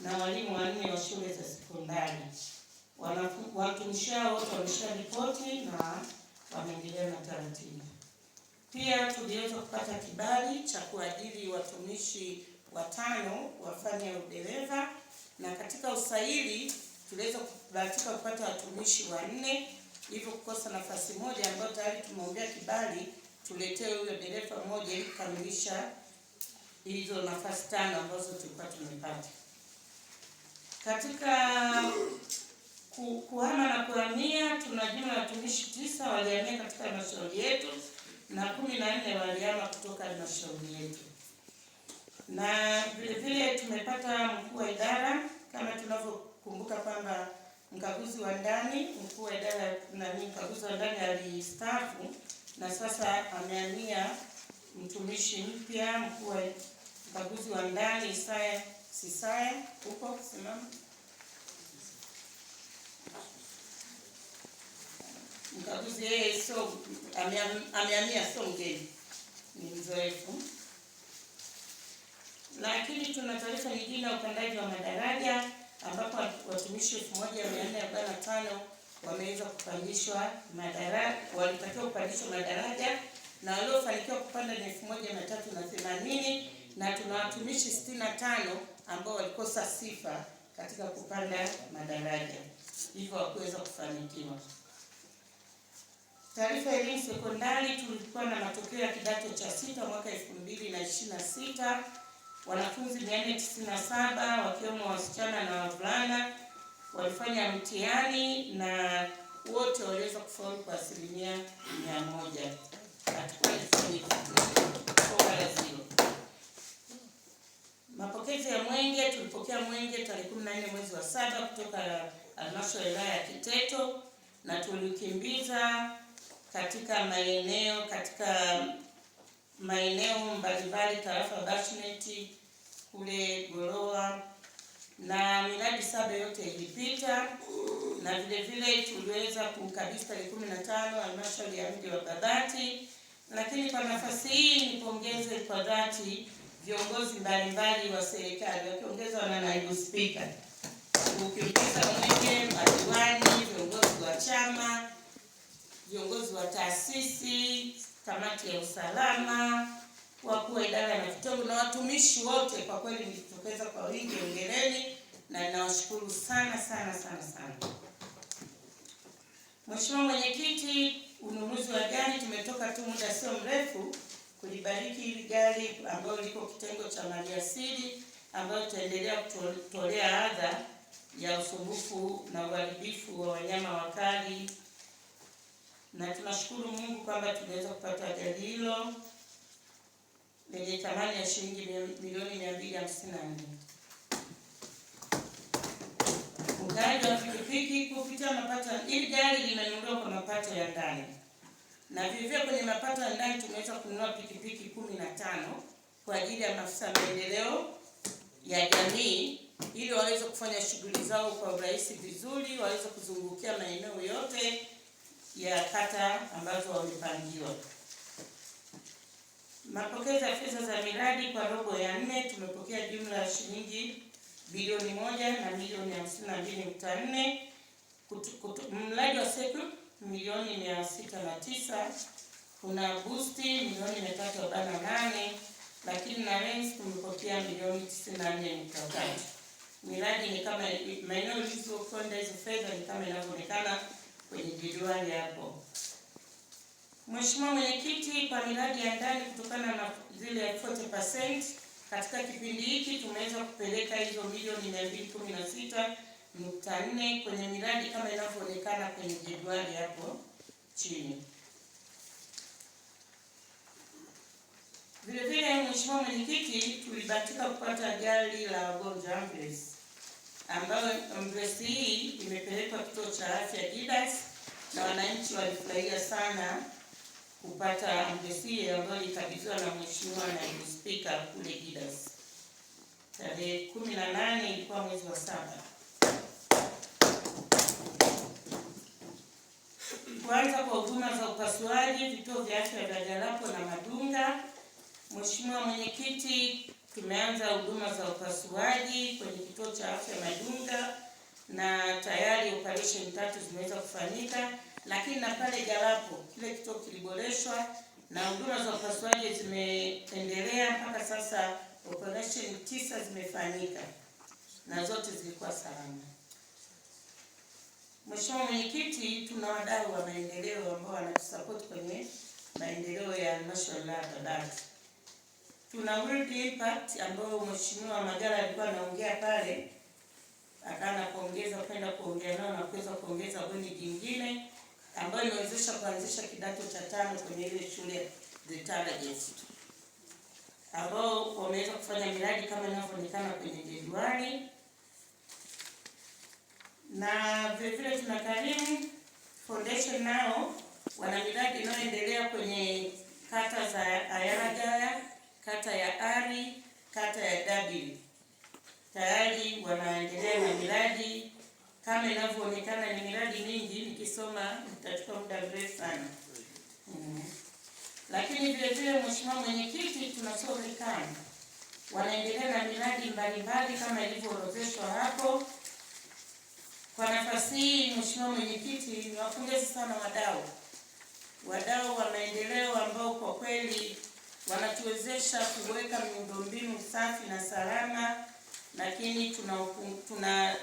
na walimu 4 wa shule za sekondari. Watumishi hao wote wamesharipoti na wameendelea na taratibu. Pia tuliweza kupata kibali cha kuajiri watumishi 5 wafanye udereva, na katika usaili tuliweza kubahatika kupata watumishi 4, hivyo kukosa nafasi moja ambayo tayari tumeombea kibali tuletewe huyo dereva mmoja ili kukamilisha hizo nafasi 5 ambazo tulikuwa tumepata. Katika kuhama na kuhamia, tuna jumla ya watumishi 9 walihamia katika halmashauri yetu na 14 walihama kutoka halmashauri yetu. Na vile vile tumepata mkuu wa idara, kama tunavyokumbuka kwamba mkaguzi wa ndani, mkuu wa idara mkaguzi wa ndani alistaafu na sasa amehamia mtumishi mpya, mkuu wa mkaguzi wa ndani Isaya huko simama. Mkaguzi yeye amehamia mgeni, ni mzoefu. Lakini tuna taarifa nyingine ya upandaji wa madaraja ambapo watumishi 1445 wameweza kupandishwa madaraja, walitakiwa kupandishwa madaraja na waliofanikiwa kupanda ni 1380, na tuna watumishi 65 ambao walikosa sifa katika kupanda madaraja, hivyo hawakuweza kufanikiwa. Taarifa ya elimu sekondari, tulikuwa na matokeo ya kidato cha 6 mwaka 2026. Wanafunzi 497 wakiwemo wasichana na wavulana walifanya mtihani na wote waliweza kufaulu kwa 100%. Mapokezi ya mwenge, tulipokea mwenge tarehe 14 mwezi wa 7 kutoka halmashauri ya wilaya ya Kiteto na tulikimbiza katika maeneo mbalimbali tarafa Bashnet kule Goroa, na miradi 7 yote ilipita, na vile vile tuliweza kukabidhi tarehe 15 halmashauri ya mji wa Babati. Lakini kwa nafasi hii nipongeze kwa dhati viongozi mbalimbali wa serikali wakiongezwa na naibu spika, ukimpiza mwenge, madiwani, viongozi wa chama, viongozi wa taasisi, kamati ya usalama, wakuu wa idara na vitengo na watumishi wote. Kwa kweli mlijitokeza kwa wingi, hongereni na ninawashukuru sana. Mheshimiwa Mwenyekiti, ununuzi wa gari, tumetoka tu muda sio mrefu kulibariki hili gari ambalo liko kitengo cha maliasili, ambayo tutaendelea kutolea adha ya usumbufu na uharibifu wa wanyama wakali, na tunashukuru Mungu kwamba tunaweza kupata gari hilo lenye thamani ya shilingi milioni 254. Ugawaji wa pikipiki kupitia mapato, hili gari limenunuliwa kwa mapato ya ndani, na vivyo kwenye mapato ya ndani tumeweza kununua pikipiki 15 kwa ajili ya maafisa maendeleo ya jamii ili waweze kufanya shughuli zao kwa urahisi vizuri, waweze kuzungukia maeneo yote ya kata ambazo wamepangiwa. Mapokezi ya fedha za miradi kwa robo ya 4, tumepokea jumla ya shilingi bilioni 1 na milioni 52.4. Mradi wa seku milioni 609, kuna boosti milioni 348, lakini na rents tumepokea milioni 94.3. Miradi ni kama maeneo yalizokwenda hizo fedha ni kama inavyoonekana kwenye jedwali hapo. Mheshimiwa Mwenyekiti, kwa miradi ya ndani kutokana na zile 40% katika kipindi hiki tumeweza kupeleka hizo milioni 216.4 kwenye miradi kama inavyoonekana kwenye jedwali hapo chini. Vile vile Mheshimiwa Mwenyekiti, tulibahatika kupata gari la wagonjwa ambulance, ambayo ambulance hii imepelekwa kituo cha afya Didas, na wananchi walifurahia sana kupata ambulance hii ambayo ilikabidhiwa na Mheshimiwa Naibu Spika kule Didas. Tarehe 18 ilikuwa mwezi wa 7. Kuanza kwa huduma za upasuaji vituo vya afya vya Jalapo na Madunga. Mheshimiwa Mwenyekiti, tumeanza huduma za upasuaji kwenye kituo cha afya Madunga na tayari operation 3 zimeweza kufanyika, lakini na pale Galapo kile kituo kiliboreshwa na huduma za upasuaji zimeendelea mpaka sasa. Operation 9 zimefanyika na zote zilikuwa salama. Mheshimiwa Mwenyekiti, tuna wadau wa maendeleo ambao wanatusupport kwenye maendeleo ya halmashauri ya Babati. Tuna World Impact ambao Mheshimiwa Magara alikuwa anaongea pale, akaana kuongeza kwenda kuongea nao na kuweza kuongeza bweni jingine ambayo imewezesha kuanzisha kidato cha 5 kwenye ile shule The Targets, ambao wameweza kufanya miradi kama inavyoonekana kwenye jedwali. Na vile vile tuna Karimu Foundation nao wana miradi inayoendelea kwenye kata za Ayagaya, kata ya Ari, kata ya Dabili. Tayari wanaendelea na miradi kama inavyoonekana, ni miradi mingi, nikisoma nitachukua muda mrefu sana. Lakini vile vile Mheshimiwa Mwenyekiti, tuna Sorikana wanaendelea na miradi mbalimbali kama ilivyoorodheshwa hapo. Kwa nafasi hii Mheshimiwa Mwenyekiti, niwapongeze sana wadau wa maendeleo ambao kwa kweli wanatuwezesha kuweka miundombinu safi na salama, lakini tuna